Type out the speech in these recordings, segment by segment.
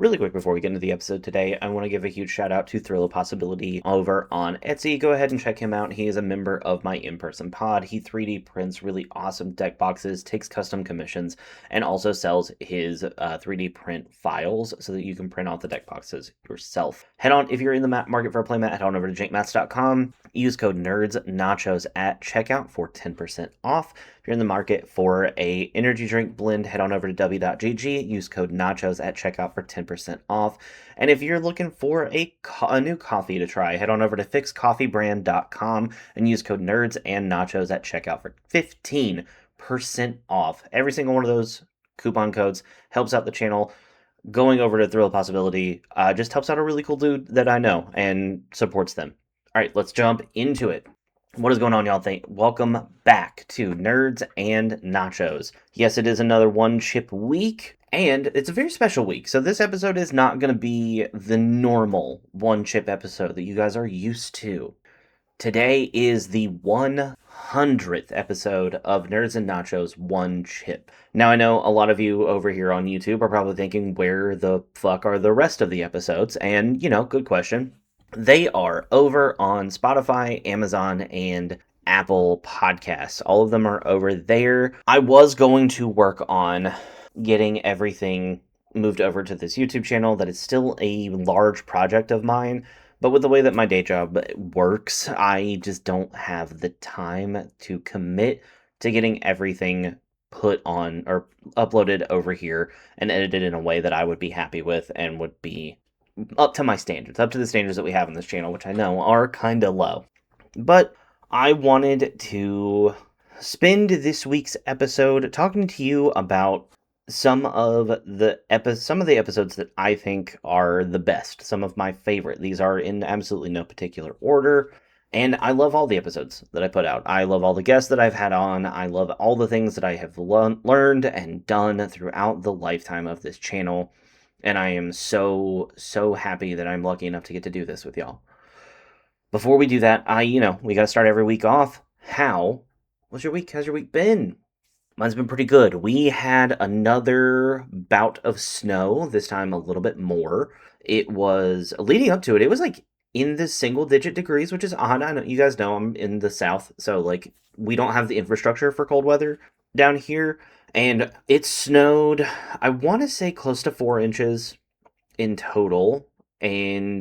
Really quick before we get into the episode today, I want to give a huge shout out to Thrill of Possibility over on Etsy. Go ahead and check him out. He is a member of my in-person pod. He 3D prints really awesome deck boxes, takes custom commissions, and also sells his 3D print files so that you can print out the deck boxes yourself. If you're in the market for a playmat, head on over to jankmats.com. Use code NERDSNACHOS at checkout for 10% off. If you're in the market for a energy drink blend, head on over to w.gg. Use code NACHOS at checkout for 10% off. And if you're looking for a new coffee to try, head on over to fixcoffeebrand.com and use code NERDS and NACHOS at checkout for 15% off. Every single one of those coupon codes helps out the channel. Going over to Thrill Possibility just helps out a really cool dude that I know and supports them. All right, let's jump into it. What is going on, y'all? Welcome back to Nerds and Nachos. Yes, it is another one chip week, and it's a very special week. So this episode is not going to be the normal one chip episode that you guys are used to. Today is the 100th episode of Nerds and Nachos One Chip. Now, I know a lot of you over here on YouTube are probably thinking, where the fuck are the rest of the episodes? And, good question. They are over on Spotify, Amazon, and Apple Podcasts. All of them are over there. I was going to work on getting everything moved over to this YouTube channel. That is still a large project of mine. But with the way that my day job works, I just don't have the time to commit to getting everything put on or uploaded over here and edited in a way that I would be happy with and would be up to my standards, up to the standards that we have on this channel, which I know are kind of low. But I wanted to spend this week's episode talking to you about some of the episodes that I think are the best, some of my favorite. These are in absolutely no particular order, and I love all the episodes that I put out. I love all the guests that I've had on. I love all the things that I have learned and done throughout the lifetime of this channel. And I am so happy that I'm lucky enough to get to do this with y'all. Before we do that, we got to start every week off. How was your week? How's your week been? Mine's been pretty good. We had another bout of snow, this time a little bit more. It was, leading up to it, it was like in the single-digit degrees, which is odd. I know you guys know I'm in the South, so like we don't have the infrastructure for cold weather down here. And it snowed, I want to say close to 4 inches in total, and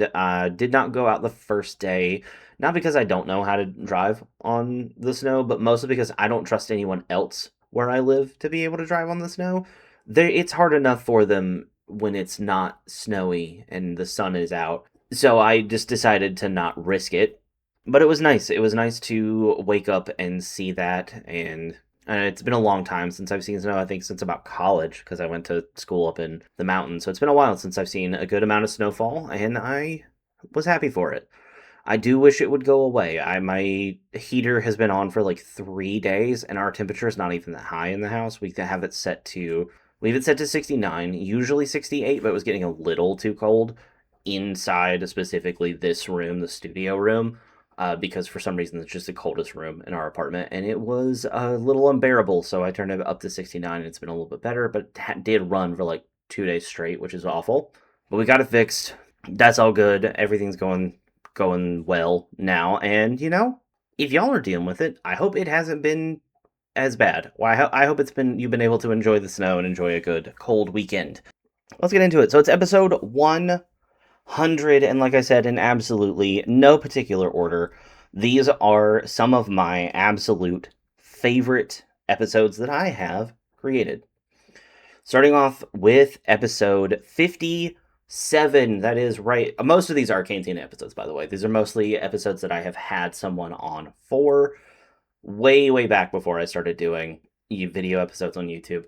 did not go out the first day, not because I don't know how to drive on the snow, but mostly because I don't trust anyone else where I live to be able to drive on the snow. It's hard enough for them when it's not snowy and the sun is out, so I just decided to not risk it. But it was nice. It was nice to wake up and see that, and it's been a long time since I've seen snow, I think since about college, because I went to school up in the mountains. So it's been a while since I've seen a good amount of snowfall, and I was happy for it. I do wish it would go away. My heater has been on for like 3 days, and our temperature is not even that high in the house. We have it set to 69, usually 68, but it was getting a little too cold inside, specifically this room, the studio room. Because for some reason it's just the coldest room in our apartment, and it was a little unbearable, so I turned it up to 69, and it's been a little bit better, but it did run for like 2 days straight, which is awful. But we got it fixed. That's all good. Everything's going well now, and if y'all are dealing with it, I hope it hasn't been as bad. Well, I hope you've been able to enjoy the snow and enjoy a good cold weekend. Let's get into it. So it's episode 100, and like I said, in absolutely no particular order, these are some of my absolute favorite episodes that I have created. Starting off with episode 57, that is right. Most of these are Cantina episodes, by the way. These are mostly episodes that I have had someone on for way back before I started doing video episodes on YouTube.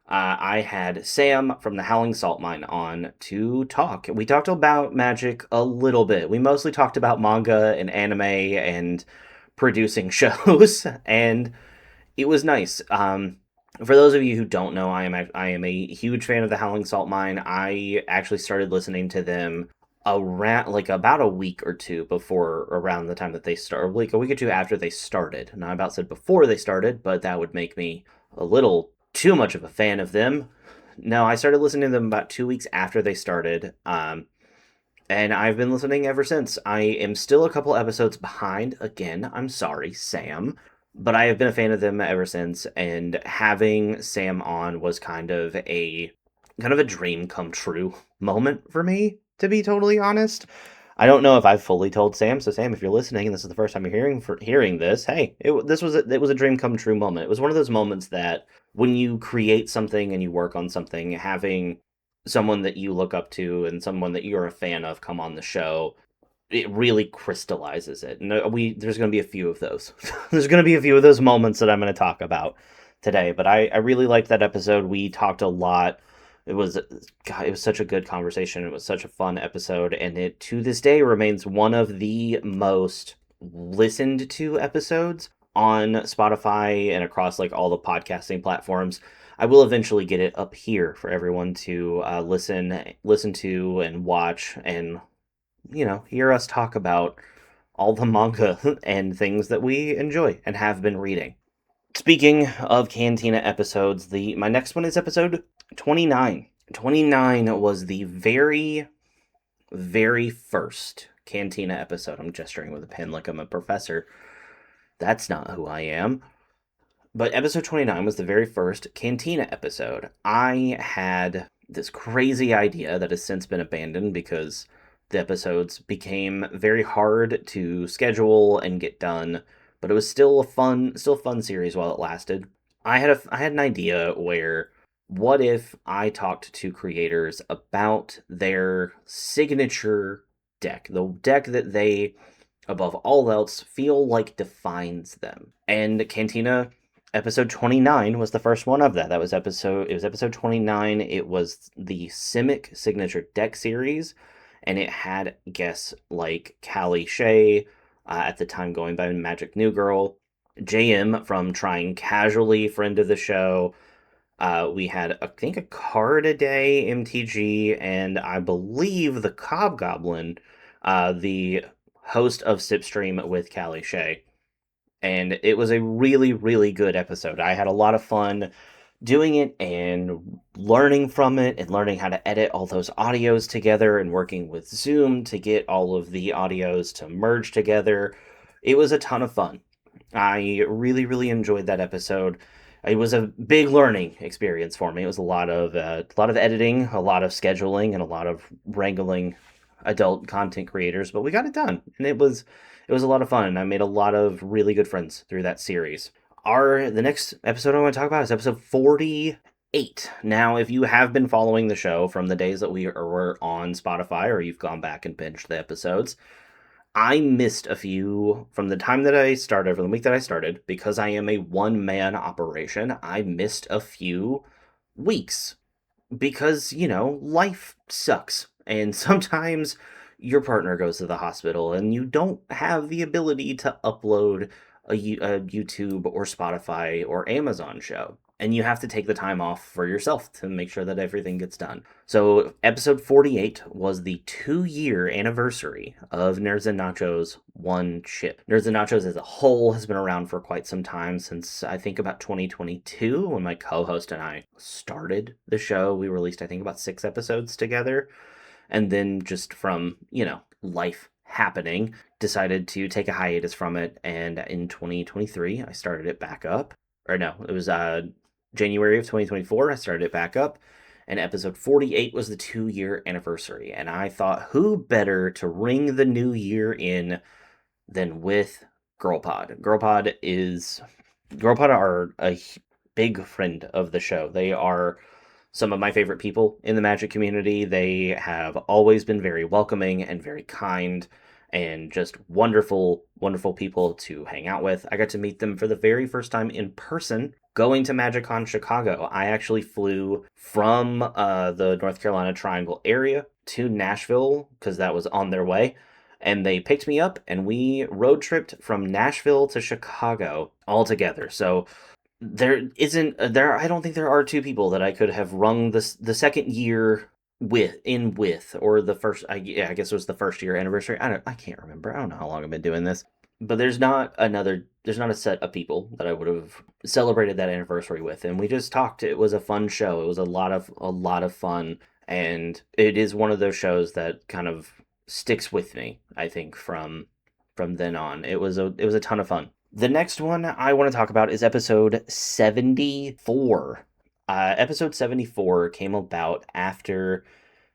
I had Sam from the Howling Salt Mine on to talk. We talked about magic a little bit. We mostly talked about manga and anime and producing shows, and it was nice. For those of you who don't know, I am a huge fan of the Howling Salt Mine. I actually started listening to them around about a week or two before, around the time that they started, like a week or two after they started. Now I about said before they started, but that would make me a little too much of a fan of them No, I started listening to them about 2 weeks after they started. And I've been listening ever since. I am still a couple episodes behind. Again, I'm sorry, Sam. But I have been a fan of them ever since, and having Sam on was kind of a dream come true moment for me, to be totally honest. I don't know if I've fully told Sam. So Sam, if you're listening and this is the first time you're hearing this, hey, it was a dream come true moment. It was one of those moments that when you create something and you work on something, having someone that you look up to and someone that you're a fan of come on the show, it really crystallizes it. And there's going to be a few of those. There's going to be a few of those moments that I'm going to talk about today. But I really liked that episode. We talked a lot. It was God, it was such a good conversation. It was such a fun episode, and it to this day remains one of the most listened to episodes on Spotify and across like all the podcasting platforms. I will eventually get it up here for everyone to listen to and watch and hear us talk about all the manga and things that we enjoy and have been reading. Speaking of Cantina episodes, the my next one is episode 29. 29 was the very, very first Cantina episode. I'm gesturing with a pen like I'm a professor. That's not who I am. But episode 29 was the very first Cantina episode. I had this crazy idea that has since been abandoned because the episodes became very hard to schedule and get done, but it was still a fun series while it lasted. I had an idea where what if I talked to creators about their signature deck, the deck that they above all else feel like defines them. And Cantina episode 29 was the first one of that. It was episode 29. It was the Simic signature deck series, and it had guests like Callie Shay, at the time going by Magic New Girl, JM from Trying Casually, friend of the show. We had, I think, a card a day MTG, and I believe the Cobb Goblin, the host of Sipstream with Callie Shay. And it was a really, really good episode. I had a lot of fun doing it and learning from it and learning how to edit all those audios together and working with Zoom to get all of the audios to merge together. It was a ton of fun. I really, really enjoyed that episode. It was a big learning experience for me. It was a lot of editing, a lot of scheduling, and a lot of wrangling adult content creators, but we got it done, and it was a lot of fun. And I made a lot of really good friends through that series. The next episode I want to talk about is episode 48. Now, if you have been following the show from the days that we were on Spotify, or you've gone back and binged the episodes, I missed a few from the time that I started, from the week that I started, because I am a one-man operation. I missed a few weeks because, life sucks. And sometimes your partner goes to the hospital and you don't have the ability to upload a YouTube or Spotify or Amazon show. And you have to take the time off for yourself to make sure that everything gets done. So, episode 48 was the 2-year anniversary of Nerds and Nachos One Chip. Nerds and Nachos as a whole has been around for quite some time, since I think about 2022, when my co host and I started the show. We released, I think, about 6 episodes together. And then, just from, life happening, decided to take a hiatus from it. And in 2023, I started it back up. Or no, it was January of 2024, I started it back up, and episode 48 was the 2-year anniversary. And I thought, who better to ring the new year in than with GirlPod? GirlPod are a big friend of the show. They are some of my favorite people in the Magic community. They have always been very welcoming and very kind and just wonderful, wonderful people to hang out with. I got to meet them for the very first time in person going to MagicCon Chicago. I actually flew from the North Carolina Triangle area to Nashville because that was on their way. And they picked me up and we road tripped from Nashville to Chicago all together. So I don't think there are two people that I could have rung the second year with, or the first, I guess it was the first year anniversary. I can't remember. I don't know how long I've been doing this. but there's not a set of people that I would have celebrated that anniversary with, and we just talked. It was a fun show. It was a lot of fun, and it is one of those shows that kind of sticks with me, I think, from then on. It was a ton of fun. The next one I want to talk about is episode 74. Episode 74 came about after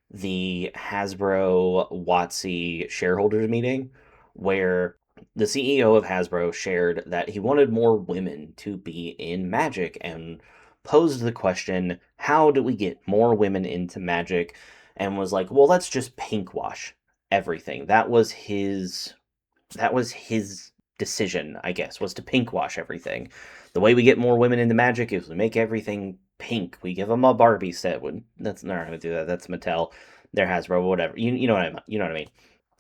the Hasbro WotC shareholders meeting, where the CEO of Hasbro shared that he wanted more women to be in Magic and posed the question, how do we get more women into Magic? And was like, well, let's just pink wash everything. That was his decision, I guess, was to pink wash everything. The way we get more women into Magic is we make everything pink. We give them a Barbie set. That's they're not going to do that. That's Mattel. They're Hasbro, whatever. You know what I mean.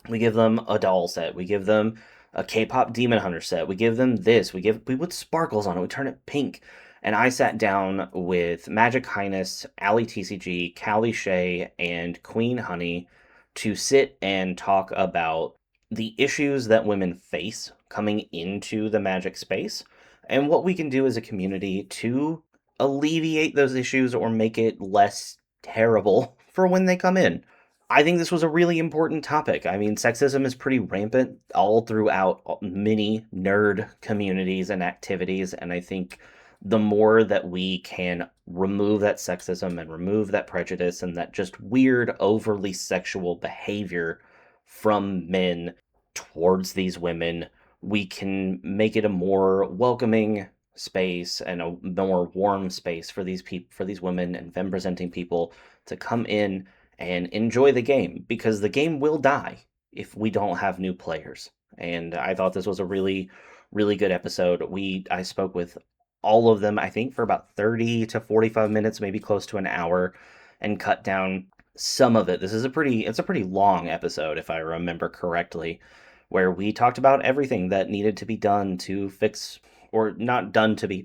We give them a doll set. We give them a K-pop Demon Hunter set. We give them this. We put sparkles on it. We turn it pink. And I sat down with Magic Highness, Ali TCG, Callie Shay, and Queen Honey to sit and talk about the issues that women face coming into the Magic space and what we can do as a community to alleviate those issues or make it less terrible for when they come in. I think this was a really important topic. I mean, sexism is pretty rampant all throughout many nerd communities and activities, and I think the more that we can remove that sexism and remove that prejudice and that just weird, overly sexual behavior from men towards these women, we can make it a more welcoming space and a more warm space for these people, for these women and femme presenting people to come in and enjoy the game, because the game will die if we don't have new players. And I thought this was a really good episode. I spoke with all of them, I think, for about 30 to 45 minutes, maybe close to an hour, and cut down some of it. It's a pretty long episode, if I remember correctly, where we talked about everything that needed to be done to fix, or not done to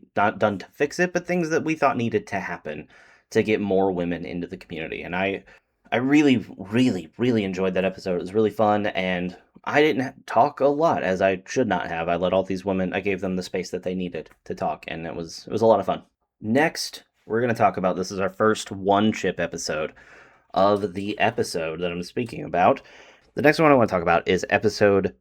fix it, but things that we thought needed to happen to get more women into the community. And I really enjoyed that episode. It was really fun, and I didn't talk a lot, as I should not have. I let all these women, I gave them the space that they needed to talk, and it was a lot of fun. Next, we're going to talk about, this is our first one chip episode of the episode that I'm speaking about. The next one I want to talk about is episode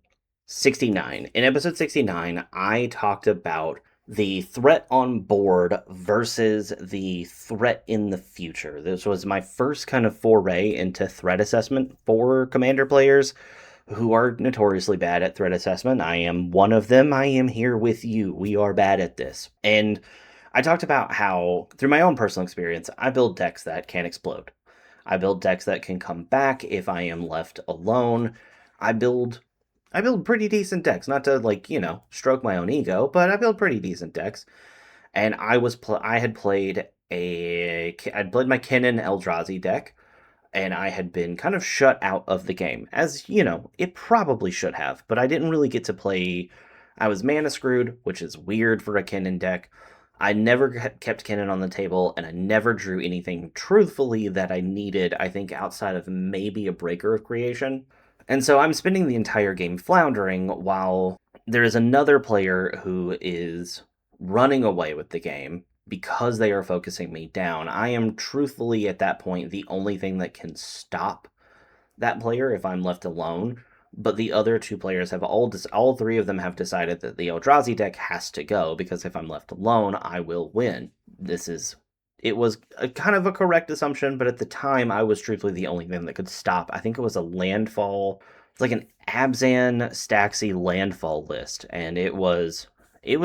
69. In episode 69, I talked about the threat on board versus the threat in the future. This was my first kind of foray into threat assessment for Commander players who are notoriously bad at threat assessment. I am one of them. I am here with you. We are bad at this. And I talked about how, through my own personal experience, I build decks that can explode. I build decks that can come back if I am left alone. I build I build pretty decent decks, not to stroke my own ego, but I build pretty decent decks. And I'd played my Kennen Eldrazi deck, and I had been kind of shut out of the game, as it probably should have, but I didn't really get to play. I was mana screwed, which is weird for a Kennen deck. I never kept Kennen on the table, and I never drew anything truthfully that I needed, I think, outside of maybe a Breaker of Creation. And so I'm spending the entire game floundering while there is another player who is running away with the game because they are focusing me down. I am truthfully at that point the only thing that can stop that player if I'm left alone. But the other two players have all three of them have decided that the Eldrazi deck has to go, because if I'm left alone, I will win. It was a kind of a correct assumption, but at the time, I was truthfully the only thing that could stop. I think it was a landfall. It's like an Abzan Staxi landfall list, and it was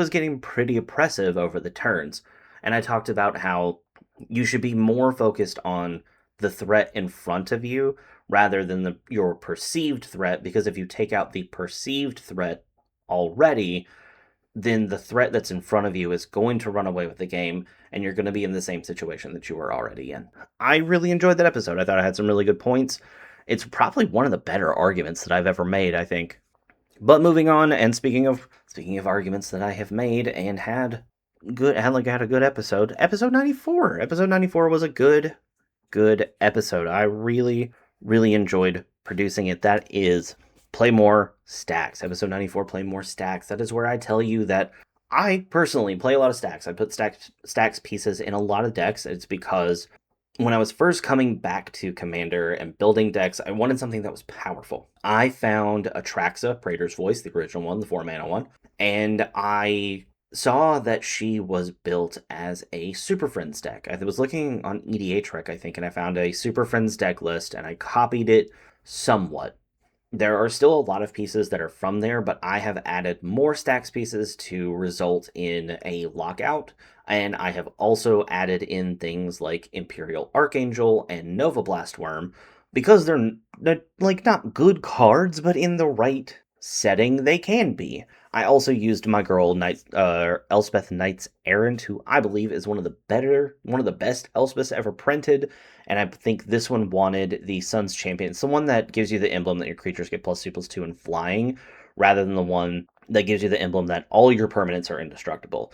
getting pretty oppressive over the turns. And I talked about how you should be more focused on the threat in front of you rather than your perceived threat, because if you take out the perceived threat already, then the threat that's in front of you is going to run away with the game, and you're going to be in the same situation that you were already in. I really enjoyed that episode. I thought I had some really good points. It's probably one of the better arguments that I've ever made, I think. But moving on, and speaking of arguments that I have made and had a good episode. Episode 94. Episode 94 was a good episode. I really enjoyed producing it. That is play more stacks. Episode 94, play more stacks. That is where I tell you that I personally play a lot of stacks. I put stacks pieces in a lot of decks. It's because when I was first coming back to Commander and building decks, I wanted something that was powerful. I found Atraxa, Praetor's Voice, the original one, the 4-mana one, and I saw that she was built as a Super Friends deck. I was looking on EDH Rec, I think, and I found a Super Friends deck list, and I copied it somewhat. There are still a lot of pieces that are from there, but I have added more stacks pieces to result in a lockout. And I have also added in things like Imperial Archangel and Nova Blast Worm because they're like not good cards, but in the right setting they can be. I also used my girl Elspeth Knights Errant, who I believe is one of the best Elspeths ever printed. And I think this one wanted the Sun's Champion. It's the one that gives you the emblem that your creatures get +2/+2 in flying, rather than the one that gives you the emblem that all your permanents are indestructible.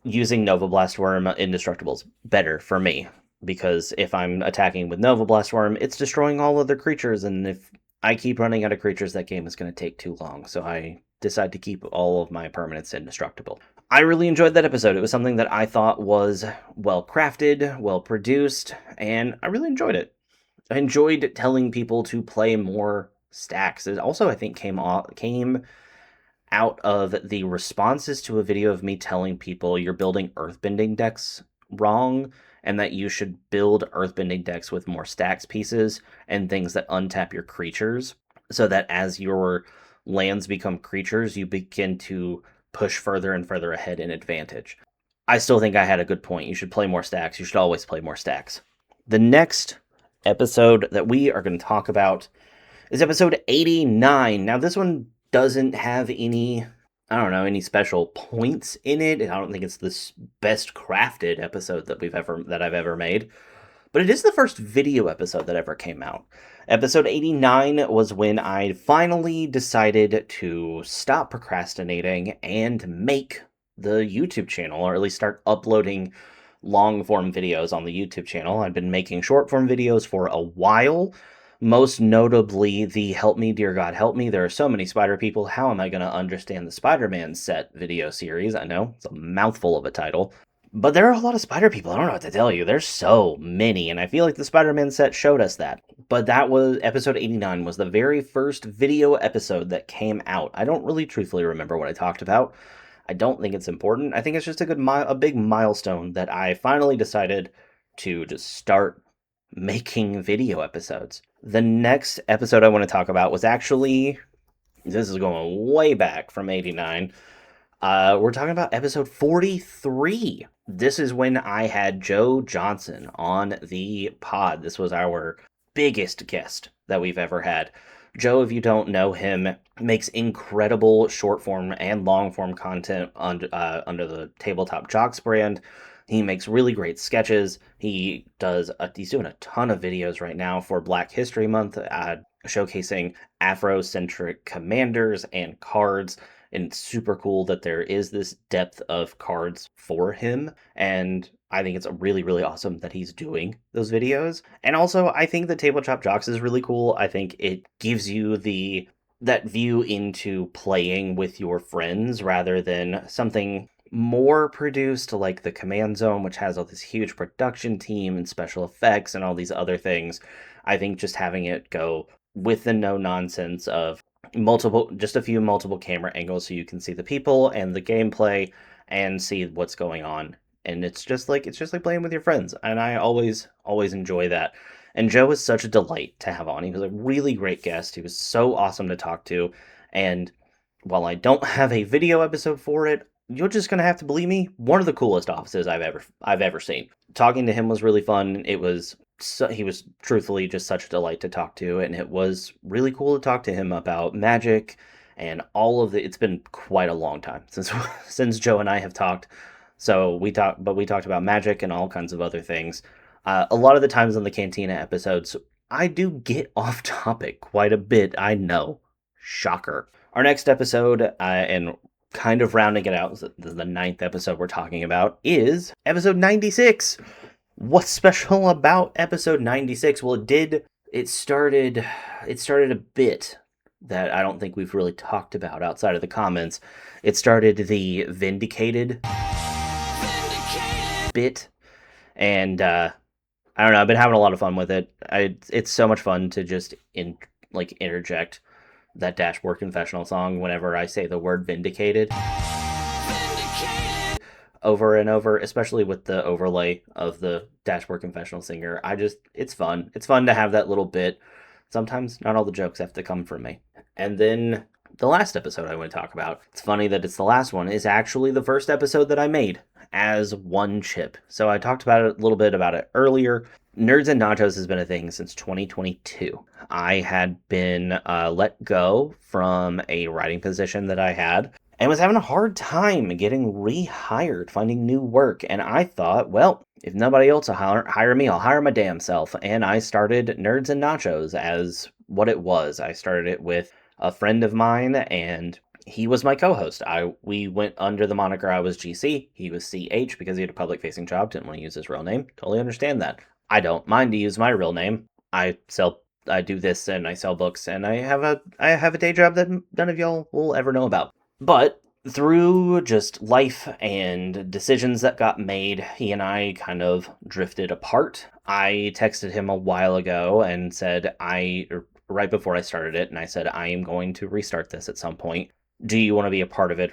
Using Nova Blast Worm indestructible is better for me, because if I'm attacking with Nova Blast Worm, it's destroying all other creatures, and if I keep running out of creatures, that game is going to take too long, so I decide to keep all of my permanents indestructible. I really enjoyed that episode. It was something that I thought was well crafted, well produced, and I really enjoyed it. I enjoyed telling people to play more stacks. It also, I think, came out of the responses to a video of me telling people you're building earthbending decks wrong, and that you should build earthbending decks with more stacks pieces and things that untap your creatures, so that as your lands become creatures, you begin to push further and further ahead in advantage. I still think I had a good point. You should play more stacks. You should always play more stacks. The next episode that we are going to talk about is episode 89. Now, this one doesn't have any special points in it. I don't think it's the best crafted episode that I've ever made, but it is the first video episode that ever came out. Episode 89 was when I finally decided to stop procrastinating and make the YouTube channel, or at least start uploading long form videos on the YouTube channel. I've been making short form videos for a while, most notably the Help Me, Dear God, Help Me. There are so many spider people. How am I going to understand the Spider-Man set video series? I know, it's a mouthful of a title. But there are a lot of spider people. I don't know what to tell you. There's so many, and I feel like the Spider-Man set showed us that. But that was episode 89 was the very first video episode that came out. I don't really truthfully remember what I talked about. I don't think it's important. I think it's just a big milestone that I finally decided to just start making video episodes. The next episode I want to talk about was actually, this is going way back from 89. We're talking about episode 43. This is when I had Joe Johnson on the pod. This was our biggest guest that we've ever had. Joe, if you don't know him, makes incredible short form and long form content under the Tabletop Jocks brand. He makes really great sketches. He's doing a ton of videos right now for Black History Month, showcasing Afrocentric commanders and cards. And it's super cool that there is this depth of cards for him. And I think it's really, really awesome that he's doing those videos. And also, I think the Tabletop Jocks is really cool. I think it gives you that view into playing with your friends rather than something more produced like the Command Zone, which has all this huge production team and special effects and all these other things. I think just having it go with the no nonsense of just a few multiple camera angles so you can see the people and the gameplay and see what's going on. And it's just like playing with your friends. And I always enjoy that. And Joe was such a delight to have on. He was a really great guest. He was so awesome to talk to. And while I don't have a video episode for it, you're just gonna have to believe me, one of the coolest offices I've ever seen. Talking to him was really fun. He was truthfully just such a delight to talk to, and it was really cool to talk to him about Magic and all of it's been quite a long time since Joe and I have talked. So we talked about Magic and all kinds of other things. A lot of the times on the Cantina episodes, I do get off topic quite a bit. I know, shocker. Our next episode, and kind of rounding it out, the ninth episode we're talking about, is episode 96. What's special about episode 96? Well, it started a bit that I don't think we've really talked about outside of the comments. It started the Vindicated bit, and I don't know. I've been having a lot of fun with it. It's so much fun to just interject that Dashboard Confessional song whenever I say the word vindicated over and over, especially with the overlay of the Dashboard Confessional singer. It's fun. It's fun to have that little bit. Sometimes not all the jokes have to come from me. And then the last episode I want to talk about, it's funny that it's the last one, is actually the first episode that I made as one chip. So I talked about it a little bit about it earlier. Nerds and Nachos has been a thing since 2022. I had been let go from a writing position that I had and was having a hard time getting rehired, finding new work. And I thought, well, if nobody else will hire me, I'll hire my damn self. And I started Nerds and Nachos as what it was. I started it with a friend of mine, and he was my co-host. We went under the moniker I was GC, he was CH because he had a public-facing job, didn't want to use his real name. Totally understand that. I don't mind to use my real name. I do this and I sell books, and I have a day job that none of y'all will ever know about. But through just life and decisions that got made, he and I kind of drifted apart. I texted him a while ago and said right before I started it, and I said, I am going to restart this at some point. Do you want to be a part of it,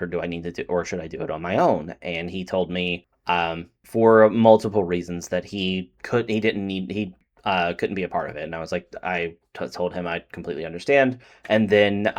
or should I do it on my own? And he told me, for multiple reasons, that he couldn't be a part of it. And I was like, told him I completely understand. And then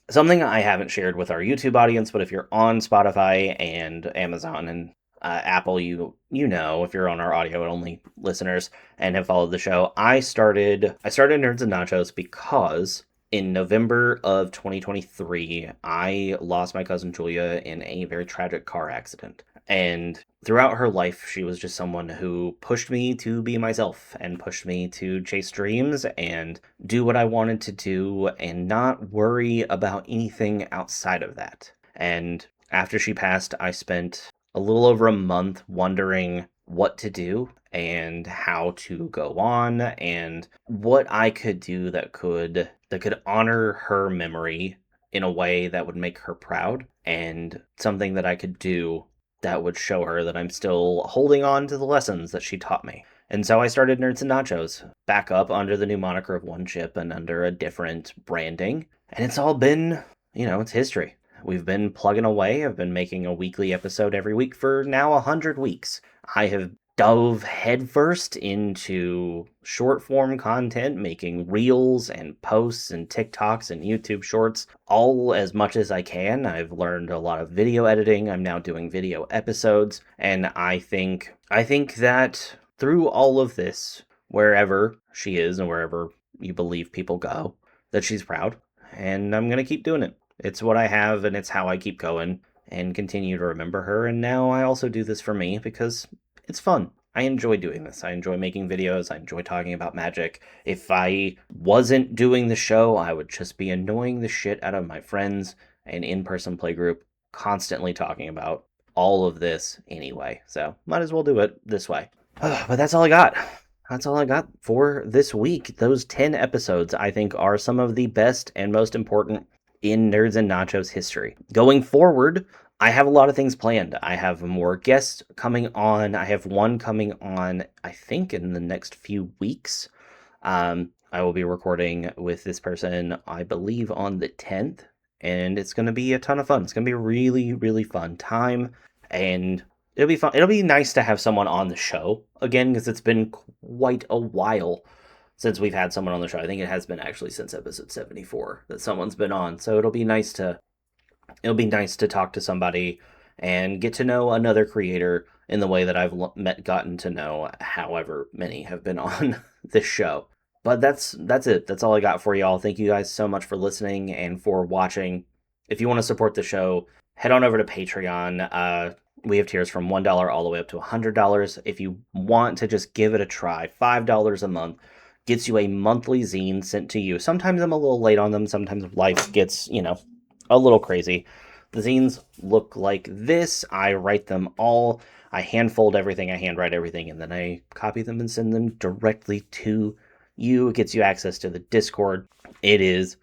something I haven't shared with our YouTube audience, but if you're on Spotify and Amazon and Apple, you know, if you're on our audio only listeners and have followed the show, I started Nerds and Nachos because in November of 2023, I lost my cousin Julia in a very tragic car accident. And throughout her life, she was just someone who pushed me to be myself and pushed me to chase dreams and do what I wanted to do and not worry about anything outside of that. And after she passed, I spent a little over a month wondering what to do and how to go on and what I could do that could honor her memory in a way that would make her proud, and something that I could do that would show her that I'm still holding on to the lessons that she taught me. And so I started Nerds and Nachos back up under the new moniker of One Chip and under a different branding. And it's all been, it's history. We've been plugging away. I've been making a weekly episode every week for now 100 weeks. I have dove headfirst into short form content, making reels and posts and TikToks and YouTube shorts, all as much as I can. I've learned a lot of video editing. I'm now doing video episodes, and I think that through all of this, wherever she is and wherever you believe people go, that she's proud, and I'm going to keep doing it. It's what I have, and it's how I keep going and continue to remember her. And now I also do this for me because it's fun. I enjoy doing this. I enjoy making videos. I enjoy talking about magic. If I wasn't doing the show, I would just be annoying the shit out of my friends and in-person playgroup, constantly talking about all of this anyway. So might as well do it this way. But that's all I got. That's all I got for this week. Those 10 episodes, I think, are some of the best and most important in Nerds and Nachos history. Going forward, I have a lot of things planned. I have more guests coming on. I have one coming on, I think, in the next few weeks. I will be recording with this person, I believe, on the 10th, and it's going to be a ton of fun. It's going to be a really, really fun time, and it'll be fun. It'll be nice to have someone on the show again, because it's been quite a while since we've had someone on the show. I think it has been actually since episode 74 that someone's been on. So it'll be nice to talk to somebody and get to know another creator in the way that I've gotten to know however many have been on this show. But that's it. That's all I got for y'all. Thank you guys so much for listening and for watching. If you want to support the show, head on over to Patreon. We have tiers from $1 all the way up to $100. If you want to just give it a try, $5 a month gets you a monthly zine sent to you. Sometimes I'm a little late on them. Sometimes life gets, a little crazy. The zines look like this. I write them all. I hand-fold everything. I handwrite everything, and then I copy them and send them directly to you. It gets you access to the Discord. It is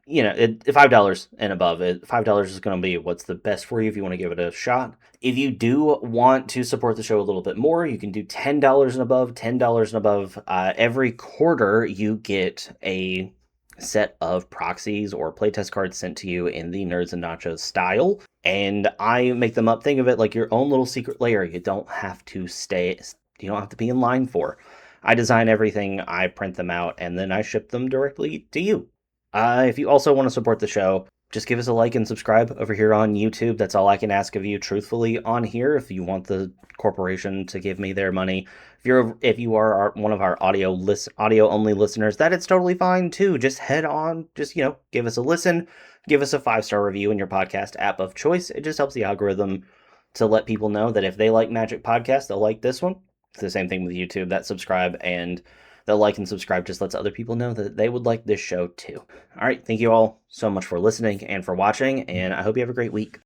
$5 and above. $5 is going to be what's the best for you if you want to give it a shot. If you do want to support the show a little bit more, you can do $10 and above. $10 and above. Every quarter, you get a set of proxies or playtest cards sent to you in the Nerds and Nachos style, and I make them up. Think of it like your own little secret lair. You don't have to be in line for. I design everything, I print them out, and then I ship them directly to you. If you also want to support the show, just give us a like and subscribe over here on YouTube. That's all I can ask of you, truthfully, on here. If you want the corporation to give me their money, if you are one of our audio only listeners, that it's totally fine too. Just head on, give us a listen, give us a 5-star review in your podcast app of choice. It just helps the algorithm to let people know that if they like Magic Podcast, they'll like this one. It's the same thing with YouTube. That subscribe and the like and subscribe just lets other people know that they would like this show too. All right, thank you all so much for listening and for watching, and I hope you have a great week.